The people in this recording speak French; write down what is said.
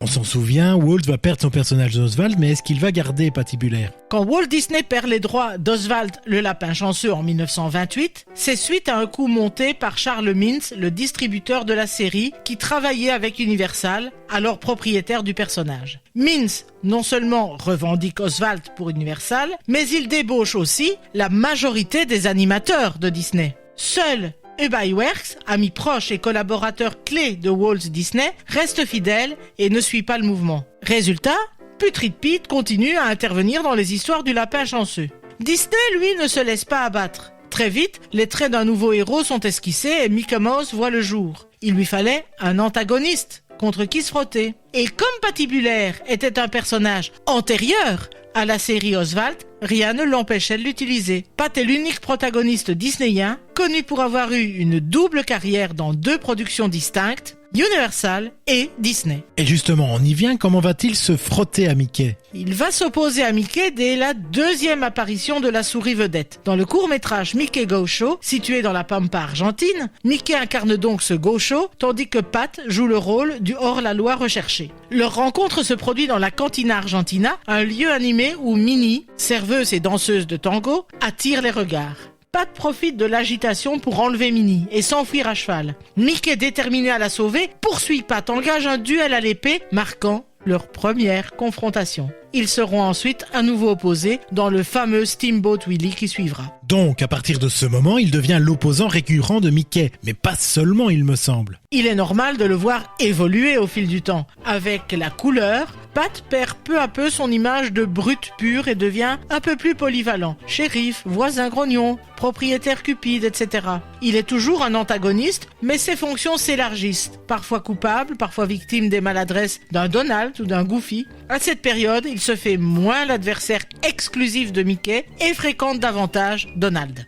On s'en souvient, Walt va perdre son personnage d'Oswald, mais est-ce qu'il va garder Patibulaire? Quand Walt Disney perd les droits d'Oswald le lapin chanceux en 1928, c'est suite à un coup monté par Charles Mintz, le distributeur de la série, qui travaillait avec Universal, alors propriétaire du personnage. Mintz, non seulement revendique Oswald pour Universal, mais il débauche aussi la majorité des animateurs de Disney. Seul Ub Iwerks, ami proche et collaborateur clé de Walt Disney, reste fidèle et ne suit pas le mouvement. Résultat, Putrid Pete continue à intervenir dans les histoires du lapin chanceux. Disney, lui, ne se laisse pas abattre. Très vite, les traits d'un nouveau héros sont esquissés et Mickey Mouse voit le jour. Il lui fallait un antagoniste contre qui se frotter. Et comme Patibulaire était un personnage antérieur à la série Oswald, rien ne l'empêchait de l'utiliser. Pat est l'unique protagoniste disneyen connu pour avoir eu une double carrière dans 2 productions distinctes, Universal et Disney. Et justement, on y vient, comment va-t-il se frotter à Mickey? Il va s'opposer à Mickey dès la 2e apparition de la souris vedette. Dans le court-métrage Mickey Go Show, situé dans la Pampa argentine, Mickey incarne donc ce Go Show, tandis que Pat joue le rôle du hors-la-loi recherché. Leur rencontre se produit dans la Cantina Argentina, un lieu animé où Minnie, serveuse et danseuse de tango, attire les regards. Pat profite de l'agitation pour enlever Minnie et s'enfuir à cheval. Mickey, déterminé à la sauver, poursuit Pat, engage un duel à l'épée, marquant leur première confrontation. Ils seront ensuite à nouveau opposés dans le fameux Steamboat Willie qui suivra. Donc, à partir de ce moment, il devient l'opposant récurrent de Mickey. Mais pas seulement, il me semble. Il est normal de le voir évoluer au fil du temps. Avec la couleur, Pat perd peu à peu son image de brute pure et devient un peu plus polyvalent. Shérif, voisin grognon, propriétaire cupide, etc. Il est toujours un antagoniste, mais ses fonctions s'élargissent. Parfois coupable, parfois victime des maladresses d'un Donald ou d'un Goofy. À cette période, il se fait moins l'adversaire exclusif de Mickey et fréquente davantage Donald.